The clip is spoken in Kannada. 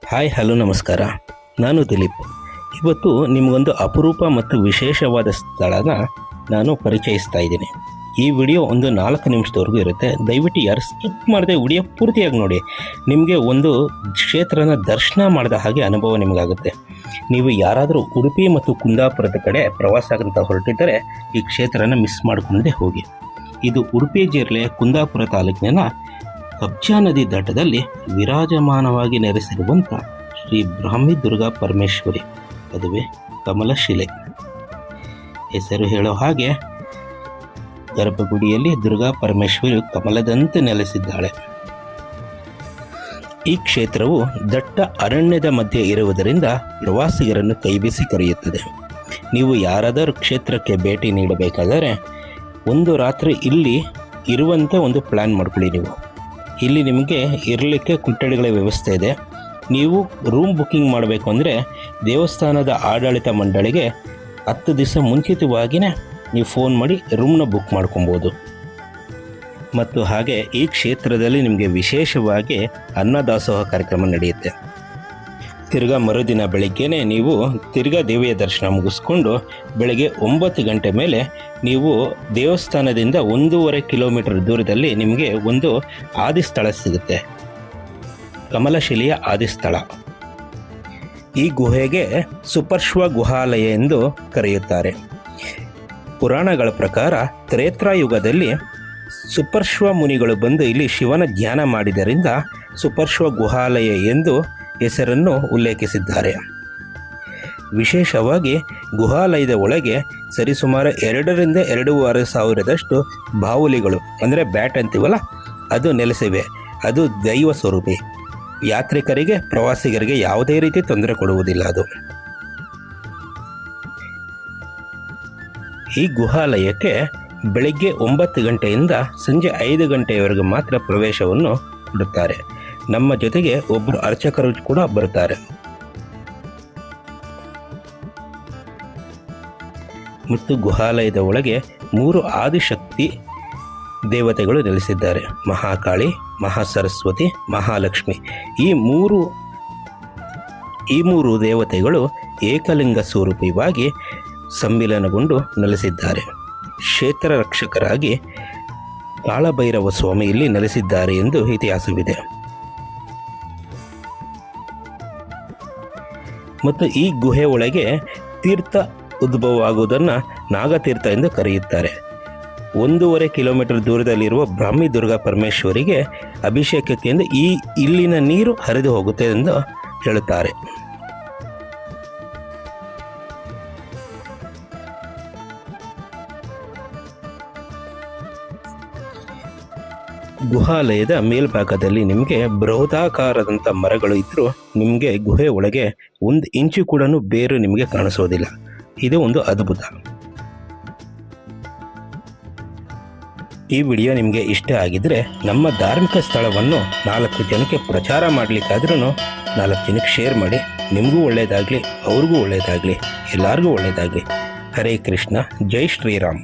ಹಾಯ್ ಹಲೋ ನಮಸ್ಕಾರ. ನಾನು ದಿಲೀಪ್. ಇವತ್ತು ನಿಮಗೊಂದು ಅಪರೂಪ ಮತ್ತು ವಿಶೇಷವಾದ ಸ್ಥಳನ ನಾನು ಪರಿಚಯಿಸ್ತಾ ಇದ್ದೀನಿ. ಈ ವಿಡಿಯೋ ಒಂದು 4 ನಿಮಿಷದವರೆಗೂ ಇರುತ್ತೆ. ದಯವಿಟ್ಟು ಯಾರು ಸ್ಕಿಪ್ ಮಾಡದೆ ವಿಡಿಯೋ ಪೂರ್ತಿಯಾಗಿ ನೋಡಿ. ನಿಮಗೆ ಒಂದು ಕ್ಷೇತ್ರನ ದರ್ಶನ ಮಾಡಿದ ಹಾಗೆ ಅನುಭವ ನಿಮಗಾಗುತ್ತೆ. ನೀವು ಯಾರಾದರೂ ಉಡುಪಿ ಮತ್ತು ಕುಂದಾಪುರದ ಕಡೆ ಪ್ರವಾಸ ಅಂತ ಹೊರಟಿದ್ದರೆ ಈ ಕ್ಷೇತ್ರನ ಮಿಸ್ ಮಾಡಿಕೊಂಡೇ ಹೋಗಿ. ಇದು ಉಡುಪಿ ಜಿಲ್ಲೆಯ ಕುಂದಾಪುರ ತಾಲೂಕಿನ ಕಬ್ಜಾ ನದಿ ಘಟ್ಟದಲ್ಲಿ ವಿರಾಜಮಾನವಾಗಿ ನೆಲೆಸಿರುವಂಥ ಶ್ರೀ ಬ್ರಾಹ್ಮಿ ದುರ್ಗಾ ಪರಮೇಶ್ವರಿ, ಅದುವೇ ಕಮಲಶಿಲೆ. ಹೆಸರು ಹೇಳೋ ಹಾಗೆ ಗರ್ಭಗುಡಿಯಲ್ಲಿ ದುರ್ಗಾ ಪರಮೇಶ್ವರಿ ಕಮಲದಂತೆ ನೆಲೆಸಿದ್ದಾಳೆ. ಈ ಕ್ಷೇತ್ರವು ದಟ್ಟ ಅರಣ್ಯದ ಮಧ್ಯೆ ಇರುವುದರಿಂದ ಪ್ರವಾಸಿಗರನ್ನು ಕೈಬೀಸಿ ಕರೆಯುತ್ತದೆ. ನೀವು ಯಾರಾದರೂ ಕ್ಷೇತ್ರಕ್ಕೆ ಭೇಟಿ ನೀಡಬೇಕಾದರೆ ಒಂದು ರಾತ್ರಿ ಇಲ್ಲಿ ಇರುವಂಥ ಒಂದು ಪ್ಲ್ಯಾನ್ ಮಾಡ್ಕೊಳ್ಳಿ. ಇಲ್ಲಿ ನಿಮಗೆ ಇರಲಿಕ್ಕೆ ಕೊಠಡಿಗಳ ವ್ಯವಸ್ಥೆ ಇದೆ. ನೀವು ರೂಮ್ ಬುಕ್ಕಿಂಗ್ ಮಾಡಬೇಕು ಅಂದರೆ ದೇವಸ್ಥಾನದ ಆಡಳಿತ ಮಂಡಳಿಗೆ 10 ದಿವಸ ಮುಂಚಿತವಾಗಿಯೇ ನೀವು ಫೋನ್ ಮಾಡಿ ರೂಮ್ನ ಬುಕ್ ಮಾಡ್ಕೊಬೋದು. ಮತ್ತು ಹಾಗೆ ಈ ಕ್ಷೇತ್ರದಲ್ಲಿ ನಿಮಗೆ ವಿಶೇಷವಾಗಿ ಅನ್ನದಾಸೋಹ ಕಾರ್ಯಕ್ರಮ ನಡೆಯುತ್ತೆ. ತಿರ್ಗಾ ಮರುದಿನ ಬೆಳಗ್ಗೆನೇ ನೀವು ತಿರ್ಗಾ ದೇವಿಯ ದರ್ಶನ ಮುಗಿಸ್ಕೊಂಡು ಬೆಳಗ್ಗೆ 9 ಗಂಟೆ ಮೇಲೆ ನೀವು ದೇವಸ್ಥಾನದಿಂದ 1.5 ಕಿಲೋಮೀಟರ್ ದೂರದಲ್ಲಿ ನಿಮಗೆ ಒಂದು ಆದಿಸ್ಥಳ ಸಿಗುತ್ತೆ, ಕಮಲಶಿಲೆಯ ಆದಿಸ್ಥಳ. ಈ ಗುಹೆಗೆ ಸುಪರ್ಶ್ವ ಗುಹಾಲಯ ಎಂದು ಕರೆಯುತ್ತಾರೆ. ಪುರಾಣಗಳ ಪ್ರಕಾರ ತ್ರೇತಾಯುಗದಲ್ಲಿ ಸುಪರ್ಶ್ವ ಮುನಿಗಳು ಬಂದು ಇಲ್ಲಿ ಶಿವನ ಧ್ಯಾನ ಮಾಡಿದ್ದರಿಂದ ಸುಪರ್ಶ್ವ ಗುಹಾಲಯ ಎಂದು ಹೆಸರನ್ನು ಉಲ್ಲೇಖಿಸಿದ್ದಾರೆ. ವಿಶೇಷವಾಗಿ ಗುಹಾಲಯದ ಒಳಗೆ ಸರಿಸುಮಾರು 2 ರಿಂದ 2.5 ಸಾವಿರದಷ್ಟು ಬಾವುಲಿಗಳು ಅಂದರೆ ಬ್ಯಾಟ್ ಅಂತೀವಲ್ಲ, ಅದು ನೆಲೆಸಿವೆ. ಅದು ದೈವ ಸ್ವರೂಪಿ. ಯಾತ್ರಿಕರಿಗೆ ಪ್ರವಾಸಿಗರಿಗೆ ಯಾವುದೇ ರೀತಿ ತೊಂದರೆ ಕೊಡುವುದಿಲ್ಲ. ಅದು ಈ ಗುಹಾಲಯಕ್ಕೆ ಬೆಳಗ್ಗೆ 9 ಗಂಟೆಯಿಂದ ಸಂಜೆ 5 ಗಂಟೆಯವರೆಗೆ ಮಾತ್ರ ಪ್ರವೇಶವನ್ನು ಕೊಡುತ್ತಾರೆ. ನಮ್ಮ ಜೊತೆಗೆ ಒಬ್ಬರು ಅರ್ಚಕರು ಕೂಡ ಬರುತ್ತಾರೆ. ಮತ್ತು ಗುಹಾಲಯದ ಒಳಗೆ 3 ಆದಿಶಕ್ತಿ ದೇವತೆಗಳು ನೆಲೆಸಿದ್ದಾರೆ: ಮಹಾಕಾಳಿ, ಮಹಾಸರಸ್ವತಿ, ಮಹಾಲಕ್ಷ್ಮಿ. ಈ ಮೂರು ದೇವತೆಗಳು ಏಕಲಿಂಗ ಸ್ವರೂಪವಾಗಿ ಸಮ್ಮಿಲನಗೊಂಡು ನೆಲೆಸಿದ್ದಾರೆ. ಕ್ಷೇತ್ರ ರಕ್ಷಕರಾಗಿ ಕಾಳಭೈರವ ಸ್ವಾಮಿ ಇಲ್ಲಿ ನೆಲೆಸಿದ್ದಾರೆ ಎಂದು ಇತಿಹಾಸವಿದೆ. ಮತ್ತು ಈ ಗುಹೆ ಒಳಗೆ ತೀರ್ಥ ಉದ್ಭವ ಆಗುವುದನ್ನು ನಾಗತೀರ್ಥ ಎಂದು ಕರೆಯುತ್ತಾರೆ. 1.5 ಕಿಲೋಮೀಟರ್ ದೂರದಲ್ಲಿರುವ ಬ್ರಾಹ್ಮಿ ದುರ್ಗಾ ಪರಮೇಶ್ವರಿಗೆ ಅಭಿಷೇಕಕ್ಕೆ ಎಂದು ಇಲ್ಲಿನ ನೀರು ಹರಿದು ಹೋಗುತ್ತೆ ಎಂದು ಹೇಳುತ್ತಾರೆ. ಗುಹಾಲಯದ ಮೇಲ್ಭಾಗದಲ್ಲಿ ನಿಮಗೆ ಬೃಹದಾಕಾರದಂಥ ಮರಗಳು ಇದ್ದರೂ ನಿಮಗೆ ಗುಹೆ ಒಳಗೆ 1 ಇಂಚು ಕೂಡ ಬೇರು ನಿಮಗೆ ಕಾಣಿಸೋದಿಲ್ಲ. ಇದು ಒಂದು ಅದ್ಭುತ. ಈ ವಿಡಿಯೋ ನಿಮಗೆ ಇಷ್ಟ ಆಗಿದ್ದರೆ ನಮ್ಮ ಧಾರ್ಮಿಕ ಸ್ಥಳವನ್ನು 4 ಜನಕ್ಕೆ ಪ್ರಚಾರ ಮಾಡಲಿಕ್ಕಾದ್ರೂ 4 ಜನಕ್ಕೆ ಶೇರ್ ಮಾಡಿ. ನಿಮಗೂ ಒಳ್ಳೆಯದಾಗಲಿ, ಅವ್ರಿಗೂ ಒಳ್ಳೆಯದಾಗಲಿ, ಎಲ್ಲರಿಗೂ ಒಳ್ಳೆಯದಾಗಲಿ. ಹರೇ ಕೃಷ್ಣ, ಜೈ ಶ್ರೀರಾಮ್.